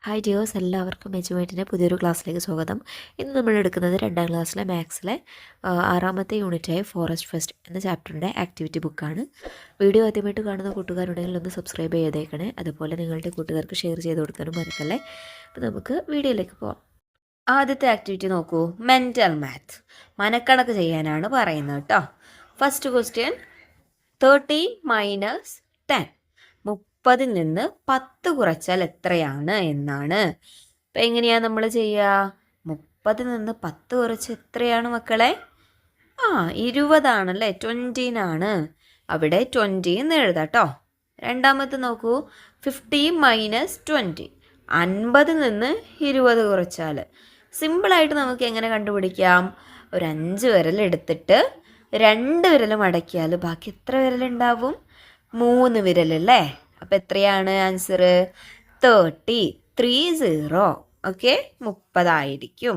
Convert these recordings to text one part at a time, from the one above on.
Hi dears, എല്ലാവർക്കും എജുവേറ്റിൻ്റെ പുതിയൊരു ക്ലാസ്സിലേക്ക് സ്വാഗതം. ഇന്ന് നമ്മൾ എടുക്കുന്നത് 2ാം ക്ലാസ്സിലെ മാത്സിലെ 6ാമത്തെ യൂണിറ്റായ ഫോറസ്റ്റ് ഫെസ്റ്റ് എന്ന ചാപ്റ്ററിൻ്റെ ആക്ടിവിറ്റി ബുക്കാണ്. വീഡിയോ ആദ്യമായിട്ട് കാണുന്ന കൂട്ടുകാരുണ്ടെങ്കിൽ ഒന്ന് സബ്സ്ക്രൈബ് ചെയ്തേക്കണേ. അതുപോലെ നിങ്ങളുടെ കൂട്ടുകാർക്ക് ഷെയർ ചെയ്ത് കൊടുക്കാനും മറക്കല്ലേ. അപ്പോൾ നമുക്ക് വീഡിയോയിലേക്ക് പോകാം. ആദ്യത്തെ ആക്ടിവിറ്റി നോക്കൂ, മെൻ്റൽ മാത്ത്, മനക്കണക്ക് ചെയ്യാനാണ് പറയുന്നത് കേട്ടോ. ഫസ്റ്റ് ക്വസ്റ്റ്യൻ, 30 മൈനസ് 10, 30 നിന്ന് 10 കുറച്ചാൽ എത്രയാണ് എന്നാണ്. അപ്പം എങ്ങനെയാണ് നമ്മൾ ചെയ്യുക? 30 നിന്ന് 10 കുറച്ച് എത്രയാണ് മക്കളെ? 20 ആണല്ലേ, 20 അവിടെ 20 എന്ന് എഴുതാം കേട്ടോ. രണ്ടാമത്തെ നോക്കൂ, 50 മൈനസ് 20, 50 നിന്ന് 20 കുറച്ചാൽ. സിമ്പിളായിട്ട് നമുക്ക് എങ്ങനെ കണ്ടുപിടിക്കാം? ഒരു 5 വിരൽ എടുത്തിട്ട് 2 വിരൽ മടക്കിയാൽ ബാക്കി എത്ര വിരലുണ്ടാവും? 3 വിരലല്ലേ. അപ്പം എത്രയാണ് ആൻസർ? 30. ഓക്കെ, 30 ആയിരിക്കും.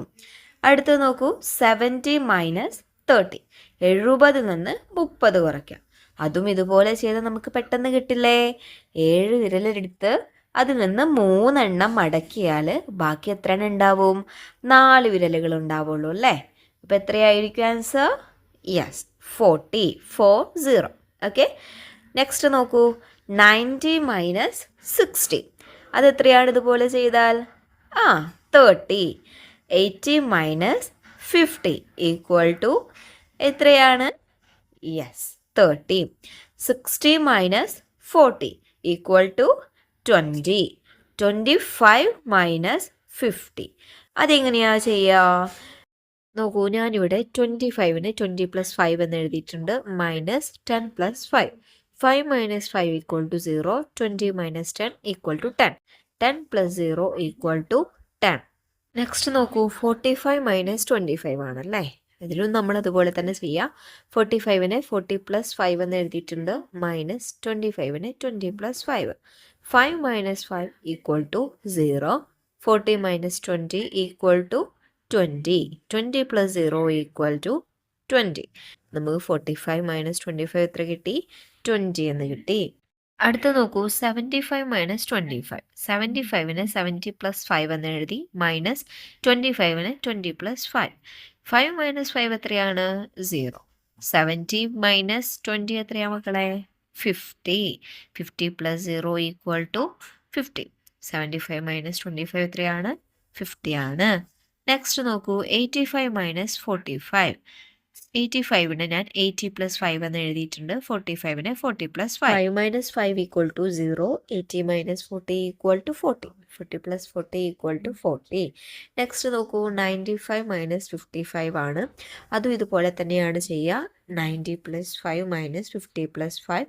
അടുത്ത് നോക്കൂ, 70 മൈനസ് 30, 70 നിന്ന് 30 കുറയ്ക്കാം. അതും ഇതുപോലെ ചെയ്താൽ നമുക്ക് പെട്ടെന്ന് കിട്ടില്ലേ? 7 വിരലെടുത്ത് അതിൽ നിന്ന് 3 എണ്ണം മടക്കിയാൽ ബാക്കി എത്ര എണ്ണം ഉണ്ടാവും? 4 വിരലുകൾ ഉണ്ടാവുള്ളൂ അല്ലേ. അപ്പം എത്രയായിരിക്കും ആൻസർ? യെസ്, 40. ഓക്കെ, നെക്സ്റ്റ് നോക്കൂ, 90 മൈനസ് 60, അതെത്രയാണ് ഇതുപോലെ ചെയ്താൽ? 30. 80 മൈനസ് 50 ഈക്വൽ ടു എത്രയാണ്? Yes, 30. 60 minus 40 equal to 20. 25 minus 50, അതെങ്ങനെയാണ് ചെയ്യുക? നോക്കൂ, ഞാനിവിടെ 25ന് 20 പ്ലസ് 5 എന്ന് എഴുതിയിട്ടുണ്ട്. Minus 10 plus 5, 5 minus 5 equal to 0, 20 minus 10 equal to 10, 10 plus 0 equal to 10. Next നോക്കൂ, 45 മൈനസ് 25 ആണല്ലേ. ഇതിലും നമ്മൾ അതുപോലെ തന്നെ ചെയ്യാം. 45ന് 40 പ്ലസ് 5 എന്ന് എഴുതിയിട്ടുണ്ട്. മൈനസ് 25ന് 20 plus 5, 5 minus 5 equal to 0, 40 minus 20 equal to 20, 20 plus 0 equal to 20. നമുക്ക് 45 മൈനസ് 25 എത്ര കിട്ടി? 20 എന്ന് കിട്ടി. അടുത്ത നോക്കൂ, 75 മൈനസ് 25, 75ന് 70 പ്ലസ് 5 എന്ന് എഴുതി. മൈനസ് 25ന് 20 പ്ലസ് 5, 5 മൈനസ് 5 എത്രയാണ്? 0. 70 മൈനസ് 20 എത്രയാണ് മക്കളെ? 50. 50 പ്ലസ് 0 ഈക്വൽ ടു 50. 75 മൈനസ് 25 എത്രയാണ്? 50 ആണ്. നെക്സ്റ്റ് നോക്കൂ, 85 മൈനസ് 45, 85ന് ഞാൻ 80 പ്ലസ് 5 എന്ന് എഴുതിയിട്ടുണ്ട്. 45ന് 40 plus 5, minus 5 equal to 0, 80 minus 40 equal to 40, 40 plus 40 equal to 40. Next നോക്കൂ, 95 മൈനസ് 55 ആണ്. അതും ഇതുപോലെ തന്നെയാണ് ചെയ്യുക. 90 plus 5 minus 50 plus 5,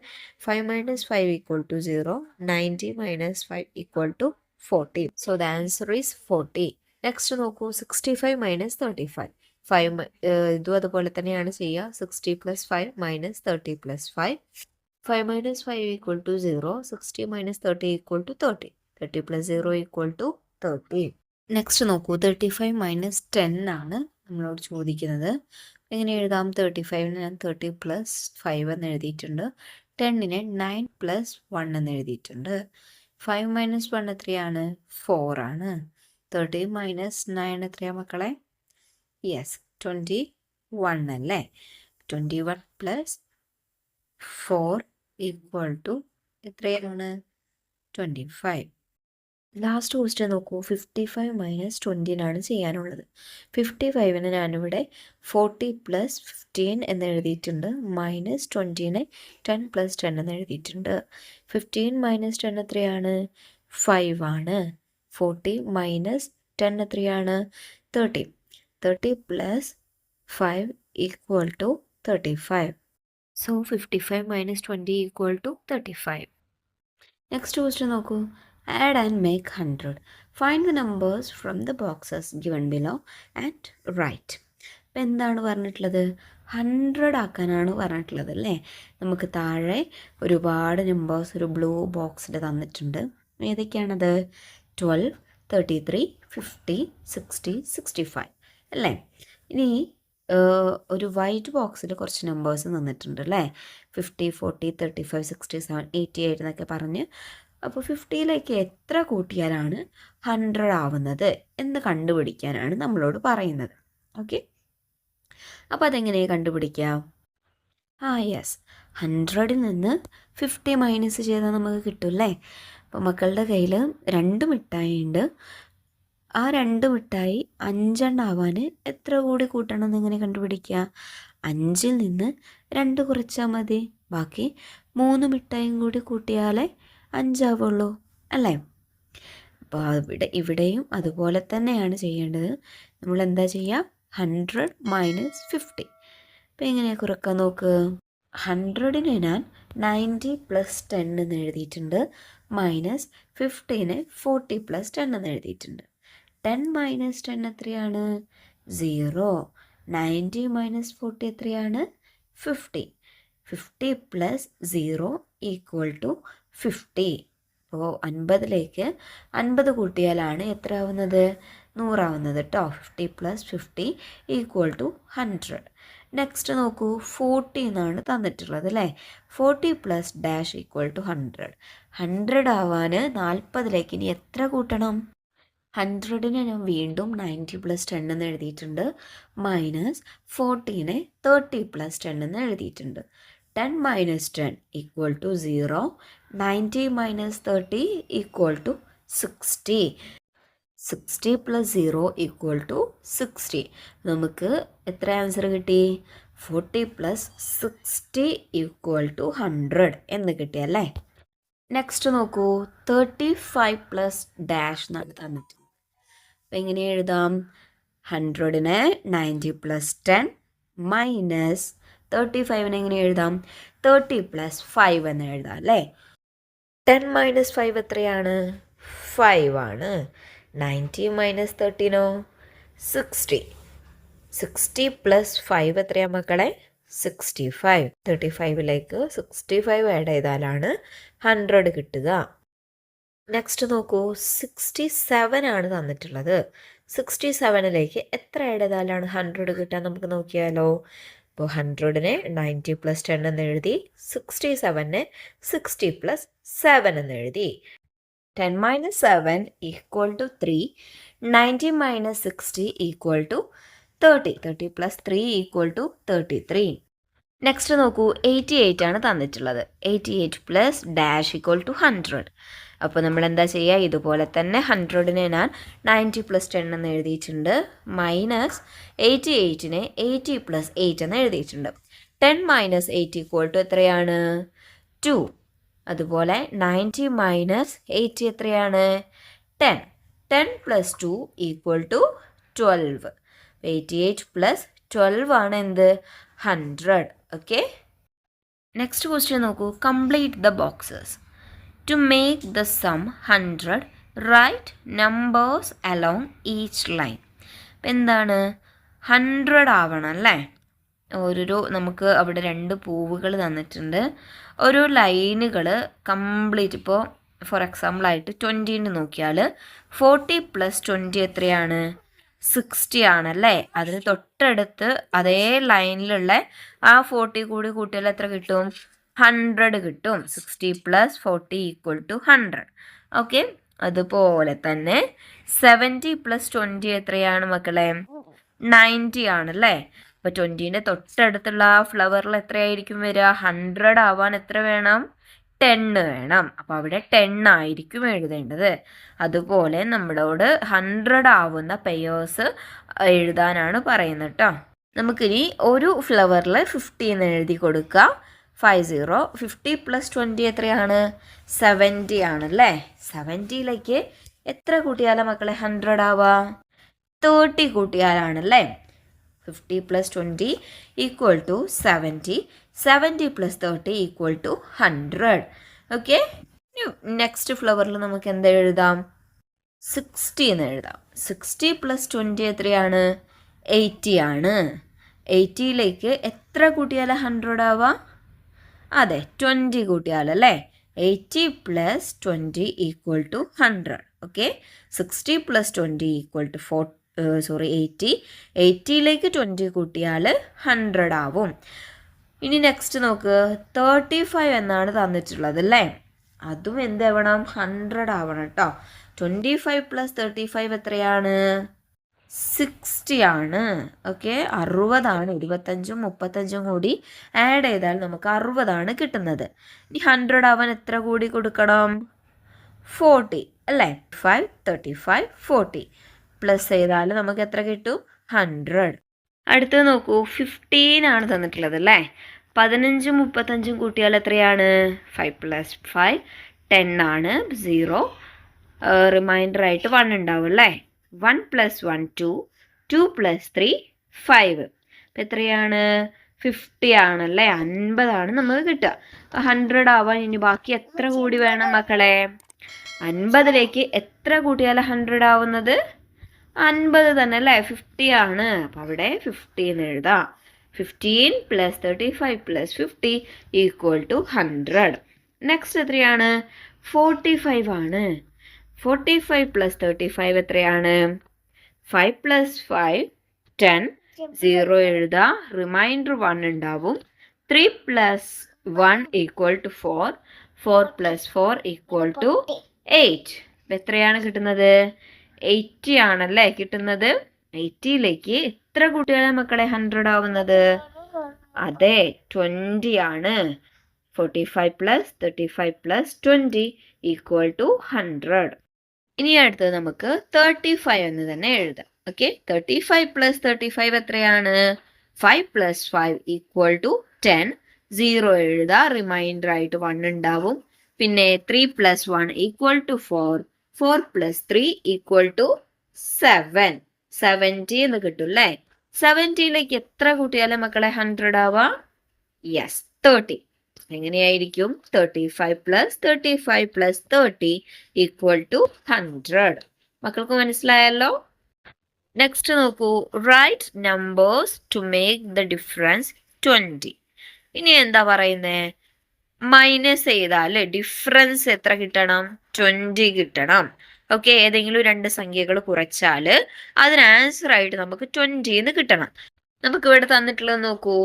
5 minus 5 equal to 0, 90 minus 5 equal to 40. So the answer is 40. Next നോക്കൂ, 65 മൈനസ് 35, 5 ഇതും അതുപോലെ തന്നെയാണ് ചെയ്യുക. 60 plus 5 minus 30 plus 5, 5 minus 5 equal to 0, 60 minus 30 equal to 30, 30 plus 0 equal to 30. Next നോക്കൂ, 35 മൈനസ് 10 ആണ് നമ്മളോട് ചോദിക്കുന്നത്. എങ്ങനെ എഴുതാം? 35ന് ഞാൻ 30 പ്ലസ് 5 എന്ന് എഴുതിയിട്ടുണ്ട്. 10ന് 9 പ്ലസ് 1 എന്ന് എഴുതിയിട്ടുണ്ട്. 5 മൈനസ് 1 എത്രയാണ്? 4 ആണ്. 30 മൈനസ് 9 എത്രയാണ് മക്കളെ? യെസ്, 21 അല്ലേ. 21 പ്ലസ് 4 ഈക്വൽ ടു എത്രയാണ്? 25. ലാസ്റ്റ് ക്വസ്റ്റ്യൻ നോക്കൂ, 55 മൈനസ് 20 ചെയ്യാനുള്ളത്. 55ന് ഞാനിവിടെ 40 പ്ലസ് 15 എന്ന് എഴുതിയിട്ടുണ്ട്. മൈനസ് 20ന് 10 പ്ലസ് 10 എന്ന് എഴുതിയിട്ടുണ്ട്. 15 മൈനസ് 10 എത്രയാണ്? 5 ആണ്. 40 മൈനസ് 10 എത്രയാണ്? 30, 30 plus 5 equal to 35. So 55 minus 20 equal to 35. Next question നോക്കൂ, add and make 100. Find the numbers from the boxes given below and write. അപ്പം എന്താണ് പറഞ്ഞിട്ടുള്ളത്? 100 ആക്കാനാണ് പറഞ്ഞിട്ടുള്ളത് അല്ലേ. നമുക്ക് താഴെ ഒരുപാട് നമ്പേഴ്സ് ഒരു ബ്ലൂ ബോക്സിൽ തന്നിട്ടുണ്ട്. ഏതൊക്കെയാണത്? 12, 33, 50, 60, 65 അല്ലേ. ഇനി ഒരു വൈറ്റ് ബോക്സിൽ കുറച്ച് നമ്പേഴ്സ് തന്നിട്ടുണ്ട് അല്ലേ. 50, 40, 35, 67, 88 എന്നൊക്കെ പറഞ്ഞ് അപ്പോൾ 50യിലേക്ക് എത്ര കൂട്ടിയാലാണ് 100 ആവുന്നത് എന്ന് കണ്ടുപിടിക്കാനാണ് നമ്മളോട് പറയുന്നത്. ഓക്കെ, അപ്പോൾ അതെങ്ങനെയാണ് കണ്ടുപിടിക്കാം? യെസ്, 100ൽ നിന്ന് 50 മൈനസ് ചെയ്താൽ നമുക്ക് കിട്ടുമല്ലേ. അപ്പോൾ മക്കളുടെ കയ്യിൽ 2 മിഠായി ഉണ്ട്. ആ 2 മിഠായി 5 ആവാൻ എത്ര കൂടി കൂട്ടണം എന്നിങ്ങനെ കണ്ടുപിടിക്കുക? 5ൽ നിന്ന് 2 കുറച്ചാൽ മതി. ബാക്കി 3 മിഠായും കൂടി കൂട്ടിയാലേ 5 ആവുള്ളൂ അല്ലേ. അപ്പോൾ ഇവിടെയും അതുപോലെ തന്നെയാണ് ചെയ്യേണ്ടത്. നമ്മൾ എന്താ ചെയ്യുക? 100 മൈനസ് 50. അപ്പോൾ എങ്ങനെയാണ് കുറക്കാൻ നോക്ക്. 100ന് ഞാൻ 90 പ്ലസ് 10 എന്ന് എഴുതിയിട്ടുണ്ട്. മൈനസ് 50ന് 40 പ്ലസ് 10 എന്ന് എഴുതിയിട്ടുണ്ട്. 10 മൈനസ് 10 എത്രയാണ്? 0. 90 മൈനസ് 40 എത്രയാണ്? 50. 50 പ്ലസ് 0 ഈക്വൽ ടു 50. അപ്പോൾ 50ലേക്ക് 50 കൂട്ടിയാലാണ് എത്ര ആവുന്നത്? 100 ആവുന്നത് കേട്ടോ. 50 പ്ലസ് 50 ഈക്വൽ ടു 100. നെക്സ്റ്റ് നോക്കൂ, 40 എന്നാണ് തന്നിട്ടുള്ളത് അല്ലേ. 40 പ്ലസ് ഡാഷ് ഈക്വൽ ടു 100. 100 ആവാൻ 40ലേക്ക് ഇനി എത്ര കൂട്ടണം? 100ന് ഞാൻ വീണ്ടും 90 പ്ലസ് 10 എന്ന് എഴുതിയിട്ടുണ്ട്. മൈനസ് 40ന് 30 പ്ലസ് 10 എന്ന് എഴുതിയിട്ടുണ്ട്. 10 minus 10 equal to 0. 90 minus 30 equal to 60. 60 plus 0 equal to 60. നമുക്ക് എത്ര ആൻസർ കിട്ടി? 40 പ്ലസ് 60 ഈക്വൽ ടു 100 എന്ന് കിട്ടിയല്ലേ. നെക്സ്റ്റ് നോക്കൂ, 35 പ്ലസ് ഡാഷ് എന്നാണ് തന്നിട്ട്. അപ്പം എങ്ങനെ എഴുതാം? 100ന് 90 പ്ലസ് 10 മൈനസ് 35ന് എങ്ങനെ എഴുതാം? 30 പ്ലസ് 5 എന്ന് എഴുതാം അല്ലേ. 10 മൈനസ് 5 എത്രയാണ്? 5 ആണ്. 90 മൈനസ് 30നോ? 60. 60 പ്ലസ് 5 എത്രയാണ് മക്കളെ? 65. 35ലേക്ക് 65 ആഡ് ചെയ്താലാണ് 100 കിട്ടുക. നെക്സ്റ്റ് നോക്കൂ, 67 ആണ് തന്നിട്ടുള്ളത്. 67ലേക്ക് എത്ര ആഡ് ചെയ്താലാണ് 100 കിട്ടാൻ നമുക്ക് നോക്കിയാലോ. അപ്പോൾ 100ന് 90 പ്ലസ് 10 എന്ന് എഴുതി. 67ന് 60 പ്ലസ് 7 എന്ന് എഴുതി. 10 minus 7 equal to 3. 90 minus 60 equal to 30. 30 plus 3 equal to 33. Next നോക്കൂ, 88 ആണ് തന്നിട്ടുള്ളത്. 88 പ്ലസ് ഡാഷ് ഈക്വൽ ടു 100. അപ്പോൾ നമ്മൾ എന്താ ചെയ്യുക? ഇതുപോലെ തന്നെ 100ന് ഞാൻ 90 പ്ലസ് 10 എന്ന് എഴുതിയിട്ടുണ്ട്. മൈനസ് 88ന് 80 പ്ലസ് 8 എന്ന് എഴുതിയിട്ടുണ്ട്. 10 മൈനസ് 8 ഈക്വൽ ടു എത്രയാണ്? 2. അതുപോലെ 90 മൈനസ് 80 എത്രയാണ്? 10. 10 പ്ലസ് 2 ഈക്വൽ ടു 12. 88 പ്ലസ് 12 ആണ് എന്ത്? 100. ഓക്കെ, നെക്സ്റ്റ് ക്വസ്റ്റ്യൻ നോക്കൂ, complete the boxes. To make the sum 100, write numbers along each line. അപ്പം എന്താണ്? 100 ആവണം അല്ലേ. നമുക്ക് അവിടെ 2 പൂവുകൾ തന്നിട്ടുണ്ട്. ഓരോ ലൈനുകൾ കംപ്ലീറ്റ്, ഇപ്പോൾ ഫോർ എക്സാമ്പിളായിട്ട് 20ന് നോക്കിയാൽ 40 പ്ലസ് 20 എത്രയാണ്? 60 ആണല്ലേ. അതിന് തൊട്ടടുത്ത് അതേ ലൈനിലുള്ള ആ 40 കൂടി കൂട്ടിയാൽ എത്ര കിട്ടും? 100 കിട്ടും. 60 പ്ലസ് 40 ഈക്വൽ ടു 100. ഓക്കെ, അതുപോലെ തന്നെ 70 പ്ലസ് 20 എത്രയാണ് മക്കളെ? 90 ആണല്ലേ. അപ്പോൾ 20ൻ്റെ തൊട്ടടുത്തുള്ള ആ ഫ്ലവറിൽ എത്രയായിരിക്കും വരിക? 100 ആവാൻ എത്ര വേണം? 10 വേണം. അപ്പോൾ അവിടെ 10 ആയിരിക്കും എഴുതേണ്ടത്. അതുപോലെ നമ്മളോട് 100 ആവുന്ന പെയേഴ്സ് എഴുതാനാണ് പറയുന്നത് കേട്ടോ. നമുക്കിനി ഒരു ഫ്ലവറിൽ 50 എന്ന് എഴുതി കൊടുക്കുക. 50. 50 പ്ലസ് 20 എത്രയാണ്? 70 ആണല്ലേ. 70ലേക്ക് എത്ര കൂട്ടിയാലാണ് മക്കളെ 100 ആവുക? 30 കൂട്ടിയാലാണല്ലേ. 50 plus 20 equal to 70. 70 plus 30 equal to 100. Okay, next ഫ്ലവറിൽ നമുക്ക് എന്താ എഴുതാം? 60 എന്ന് എഴുതാം. 60 പ്ലസ് 20 എത്രയാണ്? 80 ആണ്. 80ലേക്ക് എത്ര കൂട്ടിയാലാണ് 100 ആവുക? അതെ, 20 കൂട്ടിയാലല്ലേ. 80 plus 20 equal to 100. Okay, 60 plus 20 equal to 80. 80ലേക്ക് 20 കൂട്ടിയാൽ 100 ആവും. ഇനി നെക്സ്റ്റ് നോക്ക്, 35 എന്നാണ് തന്നിട്ടുള്ളത് അല്ലേ. അതും എന്താവണം 100 ആവണം കേട്ടോ. 25 + 35 എത്രയാണ്? 60 ആണ്. ഓക്കെ, 60 25ഉം 35ഉം കൂടി ആഡ് ചെയ്താൽ നമുക്ക് 60 കിട്ടുന്നത്. ഇനി 100 ആവാൻ എത്ര കൂടി കൊടുക്കണം? 40 അല്ലേ? 5 35 40 പ്ലസ് ചെയ്താൽ നമുക്ക് എത്ര കിട്ടും? 100. അടുത്തത് നോക്കൂ, 15 ആണ് തന്നിട്ടുള്ളത് അല്ലേ? 15ഉം 35ഉം കൂട്ടിയാൽ എത്രയാണ്? 5 + 5 10 ആണ്. 0 റിമൈൻഡർ ആയിട്ട് 1 ഉണ്ടാവും അല്ലേ? 1 + 1 2 2 + 3 5. അപ്പം എത്രയാണ്? 50 ആണല്ലേ? 50 നമുക്ക് കിട്ടുക. 100 ആവാൻ ഇനി ബാക്കി എത്ര കൂടി വേണം മക്കളെ? 50ലേക്ക് എത്ര കൂട്ടിയാൽ 100 ആവുന്നത്? 50 തന്നെ അല്ലേ? 50 ആണ്. അപ്പം അവിടെ 50 എന്ന് എഴുതാം. 15 + 35 + 50 = 100. നെക്സ്റ്റ് എത്രയാണ്? 45 ആണ്. 45 + 35 എത്രയാണ്? 5 + 5 10 0 എഴുതാ. റിമൈൻഡർ 1 ഉണ്ടാവും. 3 + 1 = 4 4 + 4 = 8. എത്രയാണ് കിട്ടുന്നത്? 80 ആണല്ലേ കിട്ടുന്നത്. 80ലേക്ക് എത്ര കൂട്ടിയാലാണ് മക്കളെ 100 ആവുന്നത്? അതെ, 20 ആണ്. 45 + 35 + 20 = 100. ഇനി അടുത്തത് നമുക്ക് 35 എന്ന് തന്നെ എഴുതാം. ഓക്കെ, 35 + 35 എത്രയാണ്? 5 + 5 = 10 0 എഴുതാ. റിമൈൻഡർ ആയിട്ട് 1 ഉണ്ടാവും. പിന്നെ 3 + 1 = 4 4 + 3 = 7 70 എന്ന് കിട്ടും അല്ലേ? 70ലേക്ക് എത്ര കൂട്ടിയാലും മക്കളെ 100 ആവാം? യെസ്, 30. എങ്ങനെയായിരിക്കും? 35 + 35 + 30 = 100. മക്കൾക്ക് മനസ്സിലായല്ലോ? നെക്സ്റ്റ് നോക്കൂ, write numbers to make the difference 20. ഇനി എന്താ പറയുന്നേ? മൈനസ് ചെയ്താൽ ഡിഫറൻസ് എത്ര കിട്ടണം? 20 കിട്ടണം. ഓക്കെ, ഏതെങ്കിലും രണ്ട് സംഖ്യകൾ കുറച്ചാൽ അതിന് ആൻസർ ആയിട്ട് നമുക്ക് 20 എന്ന് കിട്ടണം. നമുക്ക് ഇവിടെ തന്നിട്ടുള്ളത് നോക്കൂ,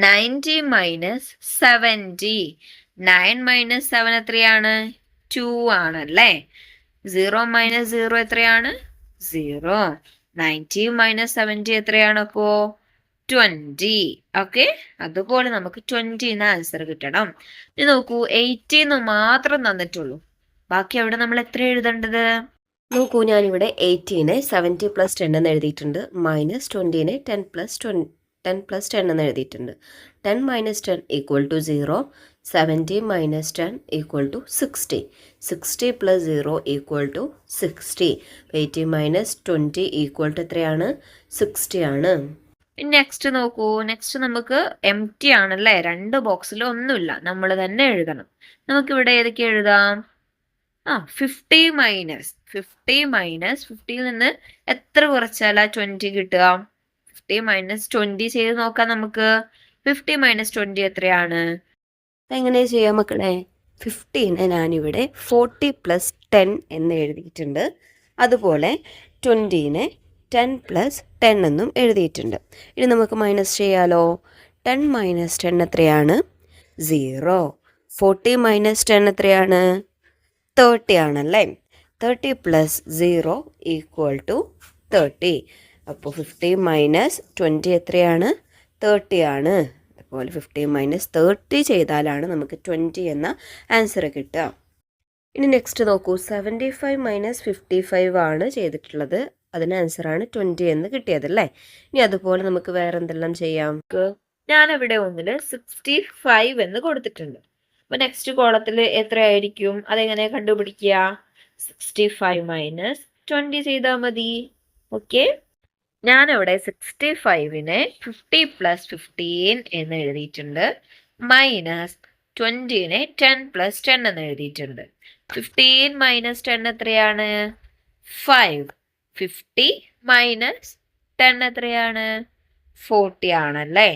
90 - 70. 9 - 7 എത്രയാണ്? 2 ആണല്ലേ? 0 - 0 എത്രയാണ്? 0. 90 - 70 എത്രയാണ് അപ്പോ? 20. ഓക്കെ, അതുപോലെ നമുക്ക് 20 എന്ന ആൻസർ കിട്ടണം. ഇനി നോക്കൂ, 80 എന്ന് മാത്രം തന്നിട്ടുള്ളൂ. ബാക്കി അവിടെ നമ്മൾ എത്ര എഴുതേണ്ടത്? നോക്കൂ, ഞാനിവിടെ 80നെ 70 + 10 എന്ന് എഴുതിയിട്ടുണ്ട്. -20നെ 10 + 10 എന്ന് എഴുതിയിട്ടുണ്ട്. 10 - 10 = 0. 70 - 10 = 60. 60 + 0 = 60. 80 - 20 = എത്രയാണ്? 60 ആണ്. നെക്സ്റ്റ് നോക്കൂ, നെക്സ്റ്റ് നമുക്ക് എംപ്റ്റി ആണല്ലേ? രണ്ട് ബോക്സിൽ ഒന്നുമില്ല, നമ്മൾ തന്നെ എഴുതണം. നമുക്കിവിടെ ഏതൊക്കെ എഴുതാം? 50 - 50യിൽ നിന്ന് എത്ര കുറച്ചാലാ 20 കിട്ടുക? 50 - 20 ചെയ്ത് നോക്കാം നമുക്ക്. 50 - 20 എത്രയാണ്? എങ്ങനെ ചെയ്യാം മക്കളെ? 50നെ ഞാനിവിടെ 40 + 10 എന്ന് എഴുതിയിട്ടുണ്ട്. അതുപോലെ 20നെ 10 + 10 എന്നും എഴുതിയിട്ടുണ്ട്. ഇനി നമുക്ക് മൈനസ് ചെയ്യാലോ. 10 - 10 എത്രയാണ്? 0. 40 - 10 എത്രയാണ്? 30 ആണല്ലേ? 30 + 0 = 30. അപ്പോൾ 50 - 20 എത്രയാണ്? 30 ആണ്. അതുപോലെ 50 - 30 ചെയ്താലാണ് നമുക്ക് 20 എന്ന ആൻസർ കിട്ടുക. ഇനി നെക്സ്റ്റ് നോക്കൂ, 75 - 55 ആണ് ചെയ്തിട്ടുള്ളത്. അതിന് ആൻസറാണ് 20 എന്ന് കിട്ടിയത് അല്ലേ? ഇനി അതുപോലെ നമുക്ക് വേറെ എന്തെല്ലാം ചെയ്യാം? ഞാനിവിടെ ഒന്നിൽ 65 എന്ന് കൊടുത്തിട്ടുണ്ട്. അപ്പോൾ നെക്സ്റ്റ് കോളത്തിൽ എത്രയായിരിക്കും? അതെങ്ങനെ കണ്ടുപിടിക്കുക? 65 - 20 ചെയ്താൽ മതി. ഓക്കെ, ഞാനിവിടെ 65നെ 50 + 15 എന്ന് എഴുതിയിട്ടുണ്ട്. -20നെ 10 + 10 എന്ന് എഴുതിയിട്ടുണ്ട്. 15 - 10 എത്രയാണ്? 5. 50 - 10 എത്രയാണ്? 40 ആണല്ലേ?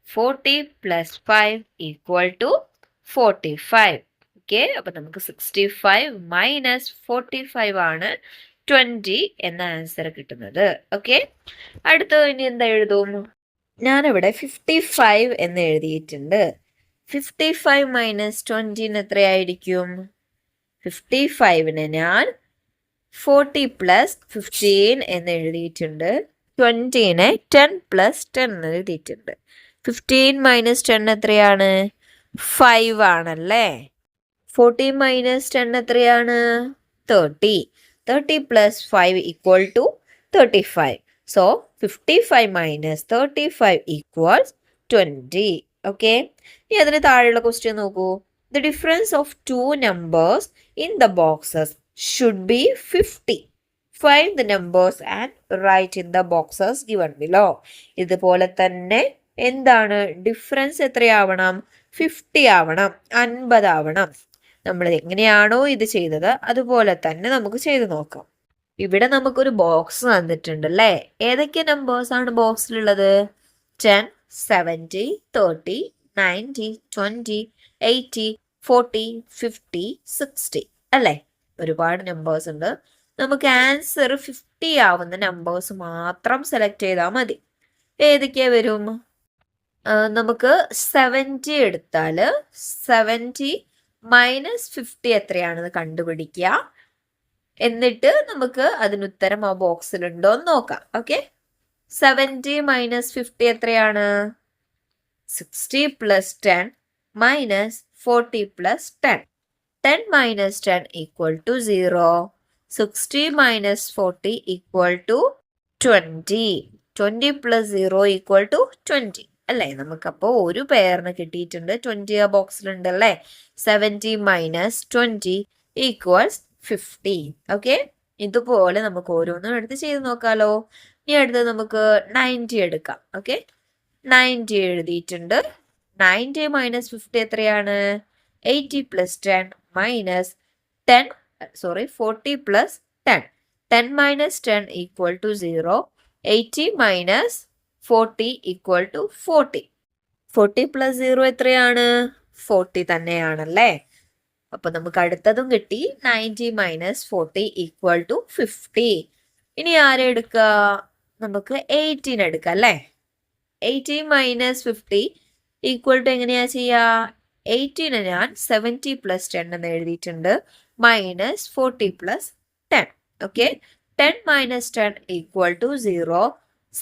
40 + 5 = 45. ഓക്കെ, അപ്പൊ നമുക്ക് 65 - 45 ആണ് 20 എന്ന ആൻസർ കിട്ടുന്നത്. ഓക്കെ, അടുത്തത് ഇനി എന്താ എഴുതും? ഞാനിവിടെ 55 എന്ന് എഴുതിയിട്ടുണ്ട്. 55 - 20 എത്രയായിരിക്കും? 55-നെ ഞാൻ 40 പ്ലസ് 15 എന്ന് എഴുതിയിട്ടുണ്ട്. 20-നെ 10 പ്ലസ് 10 എന്ന് എഴുതിയിട്ടുണ്ട്. 15 മൈനസ് 10 എത്രയാണ്? 5 ആണല്ലേ. 40 മൈനസ് 10 എത്രയാണ്? 30. 30 plus 5 equal to 35. So 55 minus 35 equals 20. Okay, ഇനി അതിന് താഴെയുള്ള ക്വസ്റ്റ്യൻ നോക്കൂ. The difference of two numbers in the boxes should be 50. Find the numbers and write in the boxes given below. ഇതുപോലെ തന്നെ എന്താണ് ഡിഫറൻസ്? എത്രയാവണം? 50 ആവണം, 50 ആവണം. നമ്മൾ എങ്ങനെയാണോ ഇത് ചെയ്തത് അതുപോലെ തന്നെ നമുക്ക് ചെയ്ത് നോക്കാം. ഇവിടെ നമുക്കൊരു ബോക്സ് തന്നിട്ടുണ്ട് അല്ലേ. ഏതൊക്കെ നമ്പേഴ്സ് ആണ് ബോക്സിലുള്ളത്? 10, 70, 30, 90, 20, 80, 40, 50, 60 അല്ലേ. ഒരുപാട് നമ്പേഴ്സ് ഉണ്ട്. നമുക്ക് ആൻസർ 50 ആവുന്ന നമ്പേഴ്സ് മാത്രം സെലക്ട് ചെയ്താൽ മതി. ഏതൊക്കെയാ വരും? നമുക്ക് 70 എടുത്താൽ 70 മൈനസ് 50 എത്രയാണെന്ന് കണ്ടുപിടിക്കുക. എന്നിട്ട് നമുക്ക് അതിനുത്തരം ആ ബോക്സിലുണ്ടോ എന്ന് നോക്കാം. ഓക്കെ, 70 മൈനസ് 50 എത്രയാണ്? 60 plus 10 minus 40 plus 10. 10 minus 10 equal to 0. 60 minus 40 equal to 20. 20 plus 0 equal to 20 അല്ലേ. നമുക്കപ്പോൾ ഒരു പെയറിന് കിട്ടിയിട്ടുണ്ട്. 20 ആ ബോക്സിലുണ്ട് അല്ലേ. 70 മൈനസ് 20 ഈക്വൽസ് 50. ഓക്കെ, ഇതുപോലെ നമുക്ക് ഓരോന്നും എടുത്ത് ചെയ്ത് നോക്കാലോ. ഇനി അടുത്ത് നമുക്ക് 90 എടുക്കാം. ഓക്കെ, 90 എഴുതിയിട്ടുണ്ട്. 90 മൈനസ് 50 എത്രയാണ്? 80 plus 10 minus 40 plus 10. 10 minus 10 equal to 0. 80 minus 40 equal to 40. 40 plus 0 എത്രയാണ്? 40 തന്നെയാണല്ലേ. അപ്പൊ നമുക്ക് അടുത്തതും കിട്ടി. 90 മൈനസ് 40 ഈക്വൽ ടു 50. ഇനി ആരെ എടുക്കുക? നമുക്ക് 18 എടുക്കാം അല്ലേ. 18 മൈനസ് 50 ഈക്വൽ ടു എങ്ങനെയാ ചെയ്യുക? 18 ഞാൻ 70 പ്ലസ് 10 എന്ന് എഴുതിയിട്ടുണ്ട്. Minus 40 plus 10. Okay, 10 minus 10 equal to 0.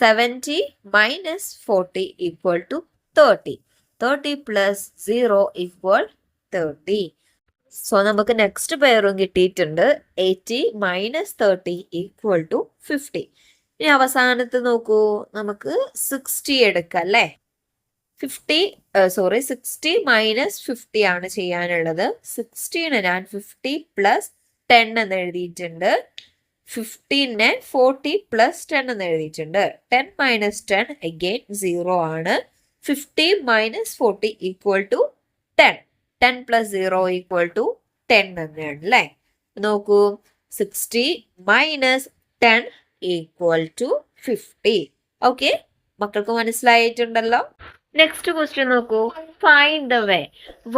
70 minus 40 equal to 30. 30 plus 0 equal 30. So നമുക്ക് നെക്സ്റ്റ് പെയറും കിട്ടിയിട്ടുണ്ട്. 80 മൈനസ് 30 ഈക്വൽ ടു 50. ഇനി അവസാനത്ത് നോക്കൂ, നമുക്ക് 60 എടുക്കാം അല്ലേ. 60 മൈനസ് 50 ആണ് ചെയ്യാനുള്ളത്. 60-നെ ഞാൻ 50 പ്ലസ് 10 എന്ന് എഴുതിയിട്ടുണ്ട്. 15-നെ 40 പ്ലസ് 10 എന്ന് എഴുതിയിട്ടുണ്ട്. 10 മൈനസ് 10 അഗെയിൻ 0 ആണ്. 50 minus 40 equal to 10. 10 plus 0 equal to 10 തന്നെയാണ് അല്ലേ. നോക്കൂ, 60 മൈനസ് 10 ഈക്വൽ ടു 50. ഓക്കെ, മക്കൾക്ക് മനസ്സിലായിട്ടുണ്ടല്ലോ. നെക്സ്റ്റ് ക്വസ്റ്റ്യൻ നോക്കൂ. Find the way.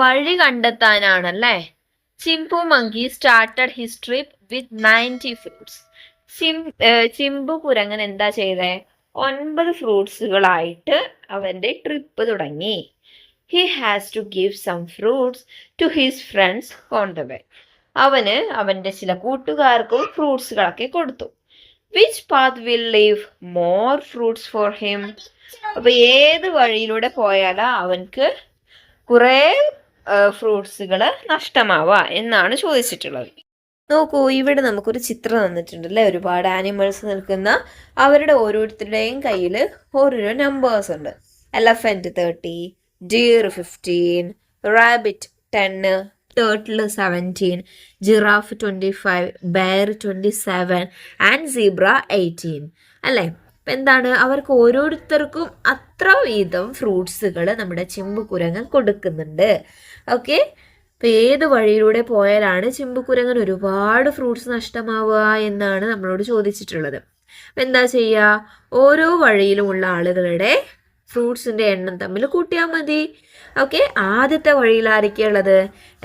വഴി കണ്ടെത്താനാണല്ലേ. Chimpu monkey started his trip with 90 fruits. Chimpu കുരങ്ങൻ എന്താ ചെയ്തേ? 9 ഫ്രൂട്ട്സുകളായിട്ട് അവന്റെ ട്രിപ്പ് തുടങ്ങി. He has to give some fruits to his friends on the way. അവന് അവന്റെ ചില കൂട്ടുകാർക്കും ഫ്രൂട്ട്സുകളൊക്കെ കൊടുത്തു. Which path will leave more fruits for him? അപ്പൊ ഏത് വഴിയിലൂടെ പോയാലാ അവൻക്ക് കുറെ ഫ്രൂട്ട്സുകൾ നഷ്ടമാവാ എന്നാണ് ചോദിച്ചിട്ടുള്ളത്. നോക്കൂ, ഇവിടെ നമുക്കൊരു ചിത്രം തന്നിട്ടുണ്ടല്ലേ. ഒരുപാട് ആനിമൽസ് നിൽക്കുന്ന, അവരുടെ ഓരോരുത്തരുടെയും കയ്യിൽ ഓരോരോ നമ്പേഴ്സ് ഉണ്ട്. Elephant 30, deer 15, rabbit 10, turtle 17, giraffe 25, bear 27 and zebra 18 അല്ലേ. അപ്പം എന്താണ്, അവർക്ക് ഓരോരുത്തർക്കും അത്ര വീതം ഫ്രൂട്ട്സുകൾ നമ്മുടെ ചിമ്പുകുരങ്ങൻ കൊടുക്കുന്നുണ്ട്. ഓക്കെ, അപ്പം ഏത് വഴിയിലൂടെ പോയാലാണ് ചിമ്പുകുരങ്ങൻ ഒരുപാട് ഫ്രൂട്ട്സ് നഷ്ടമാവുക എന്നാണ് നമ്മളോട് ചോദിച്ചിട്ടുള്ളത്. അപ്പം എന്താ ചെയ്യുക? ഓരോ വഴിയിലുമുള്ള ആളുകളുടെ ഫ്രൂട്ട്സിൻ്റെ എണ്ണം തമ്മിൽ കൂട്ടിയാൽ മതി. ഓക്കെ, ആദ്യത്തെ വഴിയിൽ ആരൊക്കെയുള്ളത്?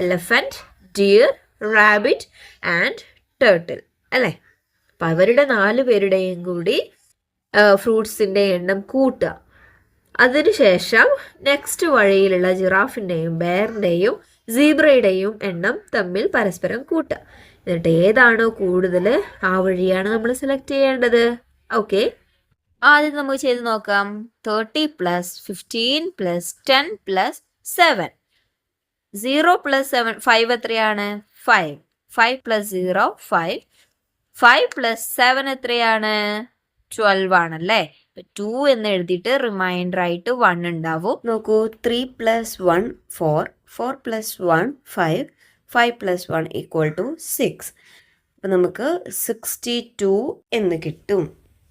Elephant, deer, rabbit and turtle അല്ലേ. അപ്പം അവരുടെ 4 പേരുടെയും കൂടി ഫ്രൂട്ട്സിൻ്റെ എണ്ണം കൂട്ടുക. അതിനുശേഷം നെക്സ്റ്റ് വഴിയിലുള്ള ജിറാഫിൻ്റെയും ബെയറിൻ്റെയും സീബ്രയുടെയും എണ്ണം തമ്മിൽ പരസ്പരം കൂട്ടുക. എന്നിട്ട് ഏതാണോ കൂടുതൽ ആ വഴിയാണ് നമ്മൾ സെലക്ട് ചെയ്യേണ്ടത്. ഓക്കെ, ആദ്യം നമുക്ക് ചെയ്ത് നോക്കാം. 30 + 15 + 10 + 7. 0 + 7 5 എത്രയാണ്? 5. 5 + 0 5. 5 + 7 എത്രയാണ്? 12 ആണല്ലേ. 2 എന്ന് എഴുതിയിട്ട് റിമൈൻഡർ ആയിട്ട് 1 ഉണ്ടാവും. നോക്കൂ, 3 + 1 4. 4 + 1 5. 5 + 1 = 6. അപ്പം നമുക്ക് 62 എന്ന് കിട്ടും.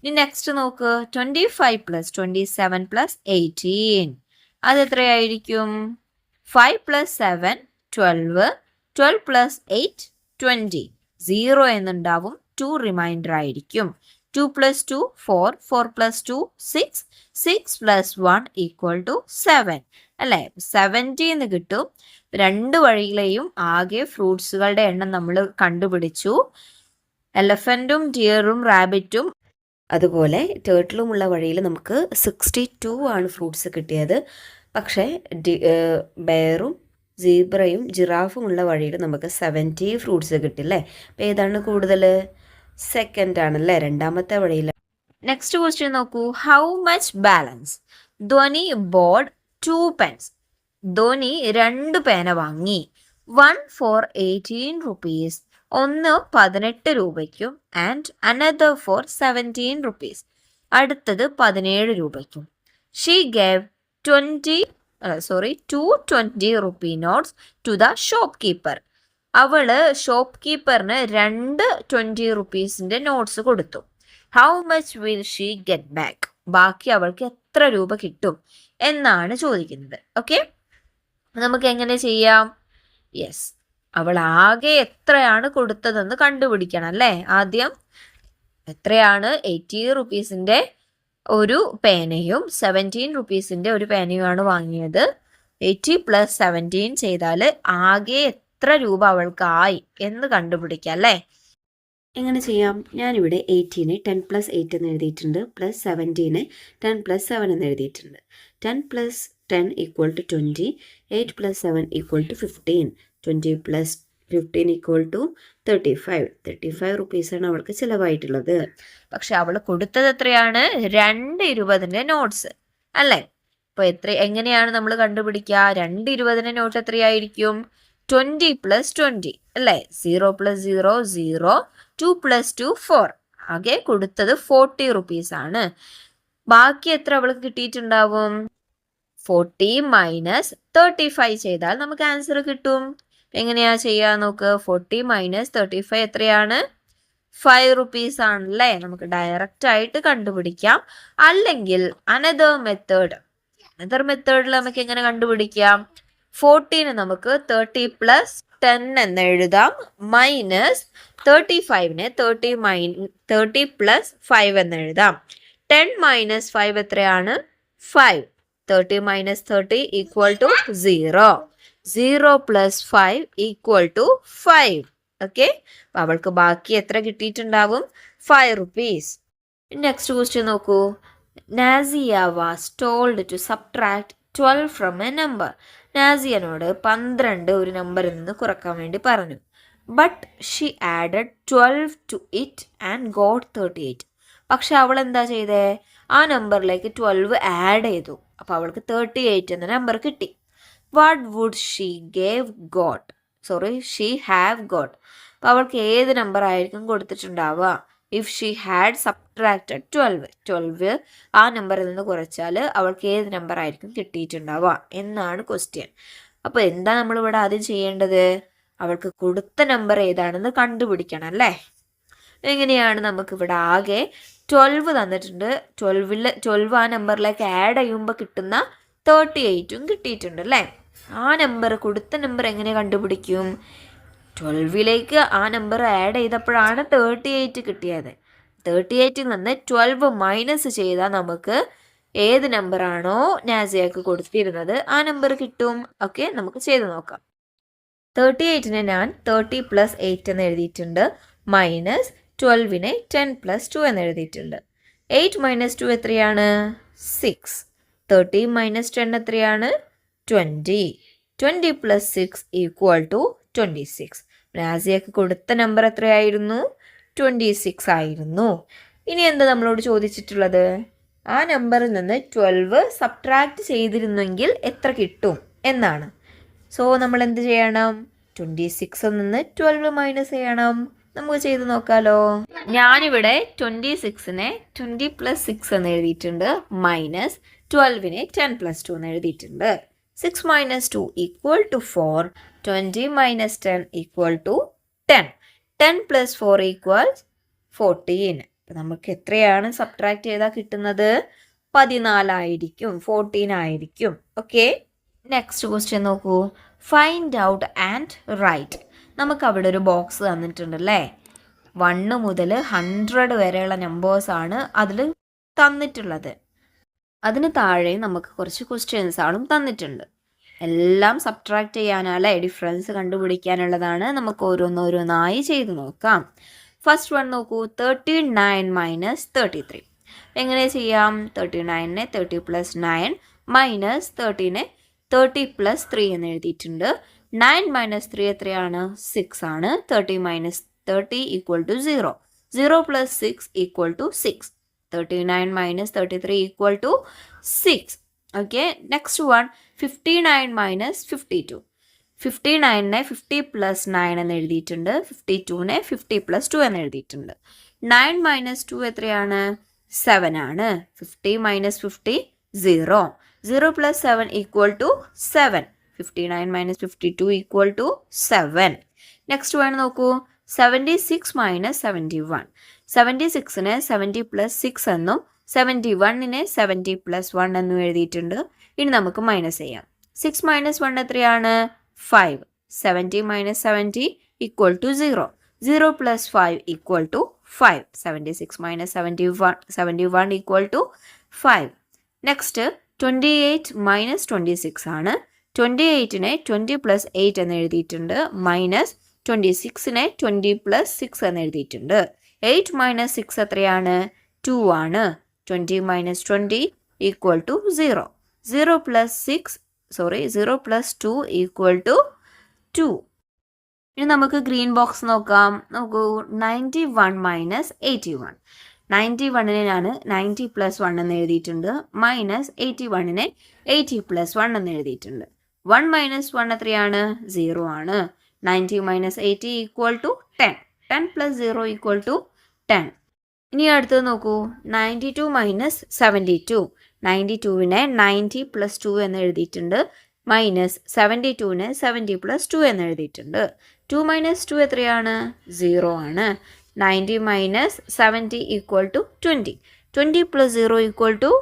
ഇനി നെക്സ്റ്റ് നോക്ക്, 25 + 27 + 18. അതെത്രയായിരിക്കും? 5 + 7 12. 12 + 8 20. 0 എന്നുണ്ടാവും. 2 റിമൈൻഡർ ആയിരിക്കും. 2 + 2 4. 4 + 2 6. 6 + 1 = 7 അല്ലേ. 70 എന്ന് കിട്ടും. രണ്ട് വഴിയിലെയും ആകെ ഫ്രൂട്ട്സുകളുടെ എണ്ണം നമ്മൾ കണ്ടുപിടിച്ചു. എലഫൻറ്റും ഡിയറും റാബിറ്റും അതുപോലെ ടേർട്ടിലുമുള്ള വഴിയിൽ നമുക്ക് 62 ആണ് ഫ്രൂട്ട്സ് കിട്ടിയത്. പക്ഷേ ബെയറും സീബ്രയും ജിറാഫും ഉള്ള വഴിയിൽ നമുക്ക് 70 ഫ്രൂട്ട്സ് കിട്ടില്ലേ. അപ്പോൾ ഏതാണ് കൂടുതൽ? സെക്കൻഡ് ആണല്ലേ, രണ്ടാമത്തെ വഴിയിൽ. നെക്സ്റ്റ് ക്വസ്റ്റ്യൻ നോക്കൂ. How much balance? Dhwani board 2 pens. ധ്വനി 2 പേന വാങ്ങി. 1 for 18 rupees. ഒന്ന് 18 രൂപയ്ക്കും ആൻഡ് അനദർ ഫോർ 17 rupees. അടുത്തത് 17 രൂപയ്ക്കും. She gave 220 rupee notes to the shopkeeper. അവള് ഷോപ്പ് കീപ്പറിന് 2 20 rupeesന്റെ നോട്ട്സ് കൊടുത്തു. How much will she get back? ബാക്കി അവൾക്ക് എത്ര രൂപ കിട്ടും എന്നാണ് ചോദിക്കുന്നത്. ഓക്കെ, നമുക്ക് എങ്ങനെ ചെയ്യാം? യെസ്, അവൾ ആകെ എത്രയാണ് കൊടുത്തതെന്ന് കണ്ടുപിടിക്കണം അല്ലേ. ആദ്യം എത്രയാണ്? 80 rupeesന്റെ ഒരു പേനയും 17 rupeesന്റെ ഒരു പേനയുമാണ് വാങ്ങിയത്. 80 + 17 ചെയ്താൽ ആകെ എത്ര രൂപ അവൾക്കായി എന്ന് കണ്ടുപിടിക്കാം അല്ലേ. എങ്ങനെ ചെയ്യാം? ഞാനിവിടെ 18നെ 10 + 8 എന്ന് എഴുതിയിട്ടുണ്ട്, പ്ലസ് 17നെ 10 + 7 എന്ന് എഴുതിയിട്ടുണ്ട്. 10 + 10 = 20. 8 + 7 = 15. 20 + 15 = 35. 35 rupees-ആണ് അവൾക്ക് ചിലവായിട്ടുള്ളത്. പക്ഷെ അവൾ കൊടുത്തത് എത്രയാണ്? 2 20ന്റെ നോട്ട്സ് അല്ലേ. അപ്പോൾ എങ്ങനെയാണ് നമ്മൾ കണ്ടുപിടിക്കുക? 2 20ന്റെ നോട്ട് എത്രയായിരിക്കും? 20 + 20 അല്ലേ. 0 + 0 0. 2 + 2 4. ആകെ കൊടുത്തത് 40 rupees ആണ്. ബാക്കി എത്ര അവൾക്ക് കിട്ടിയിട്ടുണ്ടാവും? 40 - 35 ചെയ്താൽ നമുക്ക് ആൻസർ കിട്ടും. എങ്ങനെയാ ചെയ്യാ നോക്ക്. 40 - 35 എത്രയാണ്? 5 rupees ആണല്ലേ. നമുക്ക് ഡയറക്റ്റ് ആയിട്ട് കണ്ടുപിടിക്കാം. അല്ലെങ്കിൽ അനദർ മെത്തേഡിൽ നമുക്ക് എങ്ങനെ കണ്ടുപിടിക്കാം? 40ന് നമുക്ക് 30 + 10 എന്ന് എഴുതാം. മൈനസ് 35നെ 30 + 5 എന്ന് എഴുതാം. 10 - 5 എത്രയാണ്? 5. 30 - 30 = 0. 0 + 5 = 5. ഓക്കെ, അവൾക്ക് ബാക്കി എത്ര കിട്ടിയിട്ടുണ്ടാവും? 5 rupees. നെക്സ്റ്റ് ക്വസ്റ്റ്യൻ നോക്കൂ. Nasiya was told to subtract 12 from a number. നാസിയനോട് 12 ഒരു നമ്പറിൽ നിന്ന് കുറക്കാൻ വേണ്ടി പറഞ്ഞു. But she added 12 to it and got 38. പക്ഷെ അവൾ എന്താ ചെയ്തേ? ആ നമ്പറിലേക്ക് 12 ആഡ് ചെയ്തു. അപ്പോൾ അവൾക്ക് 38 എന്ന നമ്പർ കിട്ടി. What would she have got? അപ്പോൾ അവൾക്ക് ഏത് നമ്പർ ആയിരിക്കും കൊടുത്തിട്ടുണ്ടാവുക? ഇഫ് ഷീ ഹാഡ് സബ്ട്രാക്റ്റഡ് 12 ആ നമ്പറിൽ നിന്ന് കുറച്ചാൽ അവൾക്ക് ഏത് നമ്പർ ആയിരിക്കും കിട്ടിയിട്ടുണ്ടാവുക എന്നാണ് ക്വസ്റ്റ്യൻ. അപ്പോൾ എന്താ നമ്മളിവിടെ ആദ്യം ചെയ്യേണ്ടത്? അവൾക്ക് കൊടുത്ത നമ്പർ ഏതാണെന്ന് കണ്ടുപിടിക്കണം അല്ലേ. എങ്ങനെയാണ്? നമുക്കിവിടെ ആകെ 12 തന്നിട്ടുണ്ട്. 12 ആ നമ്പറിലേക്ക് ആഡ് ചെയ്യുമ്പോൾ കിട്ടുന്ന 38ഉം കിട്ടിയിട്ടുണ്ട് അല്ലേ. ആ നമ്പർ, കൊടുത്ത നമ്പർ എങ്ങനെ കണ്ടുപിടിക്കും? 12ലേക്ക് ആ നമ്പർ ആഡ് ചെയ്തപ്പോഴാണ് 38 കിട്ടിയത്. 38ൽ നിന്ന് 12 മൈനസ് ചെയ്താൽ നമുക്ക് ഏത് നമ്പറാണോ നാസിയക്ക് കൊടുത്തിരുന്നത് ആ നമ്പർ കിട്ടും. ഓക്കെ, നമുക്ക് ചെയ്ത് നോക്കാം. 38നെ ഞാൻ 30 + 8 എന്ന് എഴുതിയിട്ടുണ്ട്. മൈനസ് 12നെ 10 + 2 എന്ന് എഴുതിയിട്ടുണ്ട്. 8 - 2 എത്രയാണ്? 6. 30 - 10 എത്രയാണ്? 20. 20 പ്ലസ് 6 ഈക്വൽ ടു 26. നാസിയക്ക് കൊടുത്ത നമ്പർ എത്രയായിരുന്നു? 26 ആയിരുന്നു. ഇനി എന്താ നമ്മളോട് ചോദിച്ചിട്ടുള്ളത്? ആ നമ്പറിൽ നിന്ന് 12 സബ്ട്രാക്ട് ചെയ്തിരുന്നെങ്കിൽ എത്ര കിട്ടും എന്നാണ്. സോ നമ്മൾ എന്ത് ചെയ്യണം? 26 നിന്ന് 12 മൈനസ് ചെയ്യണം. നമുക്ക് ചെയ്ത് നോക്കാലോ. ഞാനിവിടെ 26നെ 20 പ്ലസ് 6 എന്ന് എഴുതിയിട്ടുണ്ട്, മൈനസ് 12നെ 10 പ്ലസ് 2 എന്ന് എഴുതിയിട്ടുണ്ട്. 6 minus 2 equal to 4. 20 minus 10 equal to 10. 10 plus 4 equal 14. അപ്പം നമുക്ക് എത്രയാണ് സബ്ട്രാക്ട് ചെയ്താൽ കിട്ടുന്നത്? 14 ആയിരിക്കും, 14 ആയിരിക്കും. ഓക്കെ, നെക്സ്റ്റ് ക്വസ്റ്റ്യൻ നോക്കൂ. Find out and right. നമുക്ക് അവിടെ ഒരു ബോക്സ് തന്നിട്ടുണ്ടല്ലേ. 1 മുതൽ 100 വരെയുള്ള നമ്പേഴ്സാണ് അതിൽ തന്നിട്ടുള്ളത്. അതിന് താഴെ നമുക്ക് കുറച്ച് ക്വസ്റ്റ്യൻസ് ആണും തന്നിട്ടുണ്ട്. എല്ലാം സബ്ട്രാക്ട് ചെയ്യാനല്ലേ, ഡിഫറൻസ് കണ്ടുപിടിക്കാനുള്ളതാണ്. നമുക്ക് ഓരോന്നോരോന്നായി ചെയ്ത് നോക്കാം. ഫസ്റ്റ് വൺ നോക്കൂ. 39 മൈനസ് 33. എങ്ങനെ ചെയ്യാം? 39നെ 30 പ്ലസ് 9 മൈനസ് 30നെ 30 പ്ലസ് 3 എന്ന് എഴുതിയിട്ടുണ്ട്. 9 മൈനസ് 3 എത്രയാണ്? 6 ആണ്. 30 minus 30 equal to 0. 0 plus 6 equal to 6. 39 minus 33 equal to 6. Okay, next one 59 minus 52. 59നെ 50 പ്ലസ് 9 എന്ന് എഴുതിയിട്ടുണ്ട്. 52നെ 50 പ്ലസ് 2 എന്ന് എഴുതിയിട്ടുണ്ട്. 9 മൈനസ് 2 എത്രയാണ്? 7 ആണ്. 50 minus 50 0. 0 plus 7 equal to 7. 59 minus 52 equal to 7. Next one നോക്കൂ. 76 മൈനസ് 71. 76നെ 70 പ്ലസ് 6 എന്നും 71നെ 70 പ്ലസ് 1 എന്നും എഴുതിയിട്ടുണ്ട്. ഇനി നമുക്ക് മൈനസ് ചെയ്യാം. 6 മൈനസ് 1 എത്രയാണ്? 5. 70 minus 70 equal to 0. 0 plus 5 equal to 5. 76 minus 71 equal to 5. Next 28 minus 26 ആണ്. 28നെ 20 പ്ലസ് 8 എന്ന് എഴുതിയിട്ടുണ്ട്. മൈനസ് 26നെ 20 പ്ലസ് 6 എന്ന് എഴുതിയിട്ടുണ്ട്. 8 മൈനസ് 6 എത്രയാണ്? 2 ആണ്. 20 minus 20 equal to 0. 0 plus 2 equal to 2. ഇനി നമുക്ക് ഗ്രീൻ ബോക്സ് നോക്കാം. നോക്കൂ. 91 മൈനസ് 81. 91നെ ഞാൻ 90 പ്ലസ് 1 എന്ന് എഴുതിയിട്ടുണ്ട്. മൈനസ് 81നെ 80 പ്ലസ് 1 എന്ന് എഴുതിയിട്ടുണ്ട്. 1 മൈനസ് 1 എത്രയാണ്? 0 ആണ്. 90 minus 80 equal to 10. 10 plus 0 equal to 10. ഇനി അടുത്തത് നോക്കൂ. 92 മൈനസ് 72. 92നെ 90 പ്ലസ് 2 എന്ന് എഴുതിയിട്ടുണ്ട്. മൈനസ് 72നെ 70 പ്ലസ് 2 എന്ന് എഴുതിയിട്ടുണ്ട്. 2 മൈനസ് 2 എത്രയാണ്? 0 ആണ്. 90 minus 70 equal to 20. 20 plus 0 equal to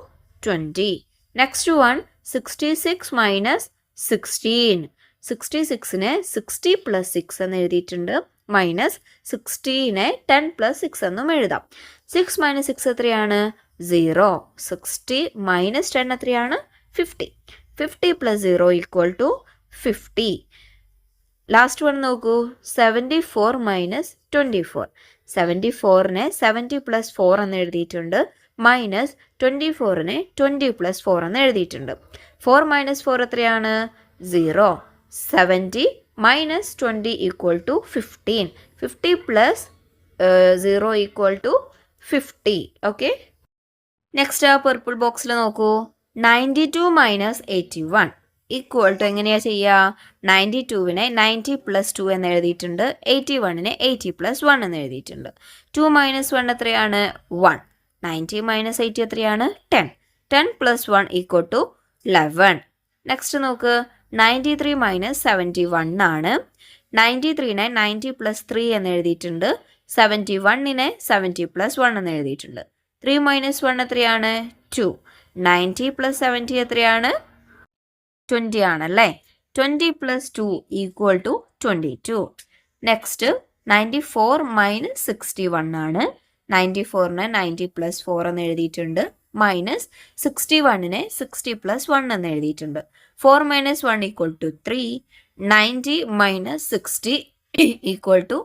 20. Next one 66 minus 16. 66നെ 60 പ്ലസ് 6 എന്ന് എഴുതിയിട്ടുണ്ട്. മൈനസ് 60നെ 10 പ്ലസ് 6 എന്നും എഴുതാം. 6 മൈനസ് 6 എത്രയാണ്? 0. 60 മൈനസ് 10 എത്രയാണ്? 50. 50 plus 0 equal to 50. Last one നോക്കൂ. 74 മൈനസ് 24. 74നെ 70 പ്ലസ് 4 എന്ന് എഴുതിയിട്ടുണ്ട്. മൈനസ് 24നെ 20 പ്ലസ് 4 എന്ന് എഴുതിയിട്ടുണ്ട്. 4 മൈനസ് 4 എത്രയാണ്? 0. 70 minus 20 equal to 15. 50 plus 0 equal to 50. Okay, next ആ പർപ്പിൾ ബോക്സിൽ നോക്കൂ. 92 മൈനസ് 81 ഈക്വൽ ടു എങ്ങനെയാണ് ചെയ്യുക? 92നെ 90 പ്ലസ് 2 എന്ന് എഴുതിയിട്ടുണ്ട്. 81നെ 80 പ്ലസ് 1 എന്ന് എഴുതിയിട്ടുണ്ട്. 2 മൈനസ് 1 എത്രയാണ്? 1. 90 മൈനസ് 80 എത്രയാണ്? 10. 10 പ്ലസ് 1 ഈക്വൽ ടു 11. നെക്സ്റ്റ് നോക്ക്. 93 മൈനസ് 71 ആണ്. 93നെ 90 പ്ലസ് 3 എന്ന് എഴുതിയിട്ടുണ്ട്. 71നെ 70 പ്ലസ് 1 എന്ന് എഴുതിയിട്ടുണ്ട്. 3 മൈനസ് 1 എത്രയാണ്? 2. 90 പ്ലസ് 70 എത്രയാണ്? 20 ആണല്ലേ. 20 plus 2 equal to 22. Next 94 minus 61 ആണ്. 94നെ 90 പ്ലസ് 4 എന്ന് എഴുതിയിട്ടുണ്ട്. മൈനസ് 61നെ 60 പ്ലസ് 1 എന്ന് എഴുതിയിട്ടുണ്ട്. 4 minus 1 equal to 3. 90 minus 60 equal to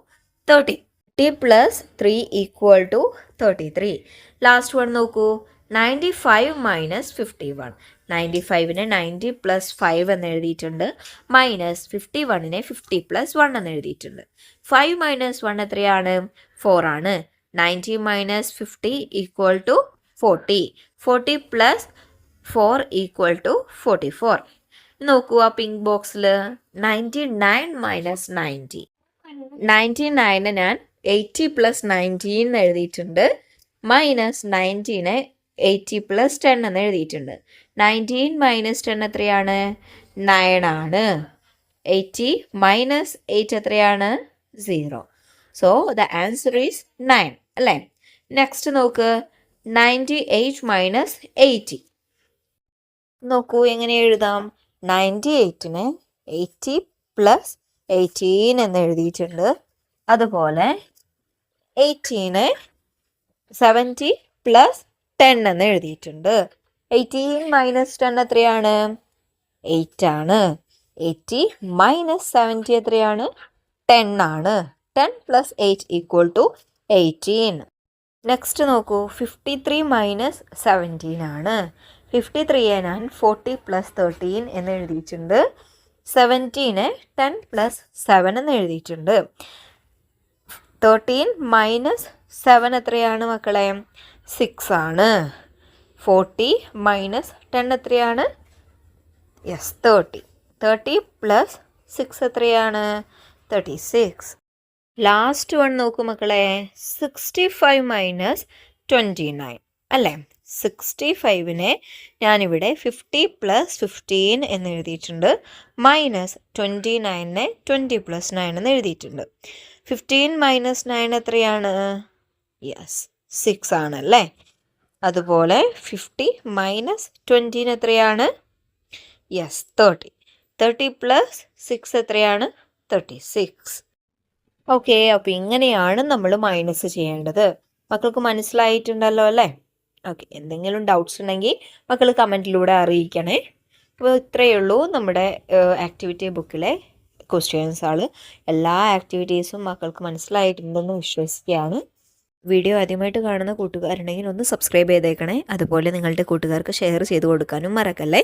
30. 30 plus 3 equal to 33. Last one നോക്കൂ. 95 മൈനസ് 51. 95നെ 90 പ്ലസ് 5 എന്ന് എഴുതിയിട്ടുണ്ട്. മൈനസ് 51നെ 50 പ്ലസ് 1 എന്ന് എഴുതിയിട്ടുണ്ട്. 5 മൈനസ് 1 എത്രയാണ്? 4 ആണ്. 90 minus 50 equal to 40. 40 plus 4 equal to 44. നോക്കൂ ആ പിങ്ക് ബോക്സിൽ 99 മൈനസ് 90. 99നെ ഞാൻ 80 പ്ലസ് 19 എന്ന് എഴുതിയിട്ടുണ്ട്. മൈനസ് 90നെ 80 പ്ലസ് 10 എന്ന് എഴുതിയിട്ടുണ്ട്. 19 മൈനസ് 10 എത്രയാണ്? 9 ആണ്. 80 മൈനസ് 8 എത്രയാണ്? 0. സോ ദ ആൻസർ ഈസ് 9 അല്ലേ? നെക്സ്റ്റ് നോക്ക് 98 മൈനസ് 80. നോക്കൂ എങ്ങനെ എഴുതാം? 98നെ 80 പ്ലസ് 18 എന്ന് എഴുതിയിട്ടുണ്ട്. അതുപോലെ 18നെ 70 പ്ലസ് 10 എന്ന് എഴുതിയിട്ടുണ്ട്. 18 മൈനസ് 10 എത്രയാണ്? 8 ആണ്. 80 മൈനസ് 70 എത്രയാണ്? 10 ആണ്. 10 പ്ലസ് 8 ഈക്വൽ ടു 18. നെക്സ്റ്റ് നോക്കൂ 53 മൈനസ് 17 ആണ്. 53യെ ഞാൻ 40 പ്ലസ് 13 എന്ന് എഴുതിയിട്ടുണ്ട്. 17നെ 10 പ്ലസ് 7 എന്ന് എഴുതിയിട്ടുണ്ട്. 13 മൈനസ് 7 എത്രയാണ് മക്കളെ? 6 ആണ്. 40 മൈനസ് 10 എത്രയാണ്? യെസ് 30. 30 പ്ലസ് 6 എത്രയാണ്? 36. ലാസ്റ്റ് വൺ നോക്കൂ മക്കളെ 65 മൈനസ് 29 അല്ലേ? 65നെ ഞാനിവിടെ 50 പ്ലസ് 15 എന്ന് എഴുതിയിട്ടുണ്ട്. മൈനസ് 29നെ 20 പ്ലസ് 9 എന്ന് എഴുതിയിട്ടുണ്ട്. 15 മൈനസ് 9 എത്രയാണ്? യെസ് 6 ആണല്ലേ? അതുപോലെ 50 മൈനസ് 20 എത്രയാണ്? യെസ് 30. 30 പ്ലസ് 6 എത്രയാണ്? 36. ഓക്കെ, അപ്പോൾ ഇങ്ങനെയാണ് നമ്മൾ മൈനസ് ചെയ്യേണ്ടത്. മക്കൾക്ക് മനസ്സിലായിട്ടുണ്ടല്ലോ അല്ലേ? ഓക്കെ, എന്തെങ്കിലും ഡൗട്ട്സ് ഉണ്ടെങ്കിൽ മക്കൾ കമൻറ്റിലൂടെ അറിയിക്കണേ. അപ്പോൾ ഇത്രയേ ഉള്ളൂ നമ്മുടെ ആക്ടിവിറ്റി ബുക്കിലെ ക്വസ്റ്റ്യൻസ് ആണ്. എല്ലാ ആക്ടിവിറ്റീസും മക്കൾക്ക് മനസ്സിലായിട്ടുണ്ടെന്ന് വിശ്വസിക്കുകയാണ്. വീഡിയോ ആദ്യമായിട്ട് കാണുന്ന കൂട്ടുകാരുണ്ടെങ്കിൽ ഒന്ന് സബ്സ്ക്രൈബ് ചെയ്തേക്കണേ. അതുപോലെ നിങ്ങളുടെ കൂട്ടുകാർക്ക് ഷെയർ ചെയ്ത് കൊടുക്കാനും മറക്കല്ലേ.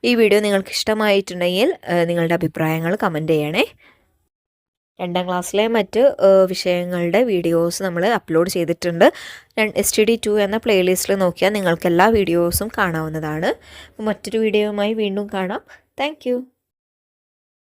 ഈ വീഡിയോ നിങ്ങൾക്ക് ഇഷ്ടമായിട്ടുണ്ടെങ്കിൽ നിങ്ങളുടെ അഭിപ്രായങ്ങൾ കമൻറ്റ് ചെയ്യണേ. 2ാം ക്ലാസ്സിലെ മറ്റ് വിഷയങ്ങളുടെ വീഡിയോസ് നമ്മൾ അപ്ലോഡ് ചെയ്തിട്ടുണ്ട്. STD2 എന്ന പ്ലേലിസ്റ്റിൽ നോക്കിയാൽ നിങ്ങൾക്ക് എല്ലാ വീഡിയോസും കാണാവുന്നതാണ്. മറ്റൊരു വീഡിയോയുമായി വീണ്ടും കാണാം. താങ്ക്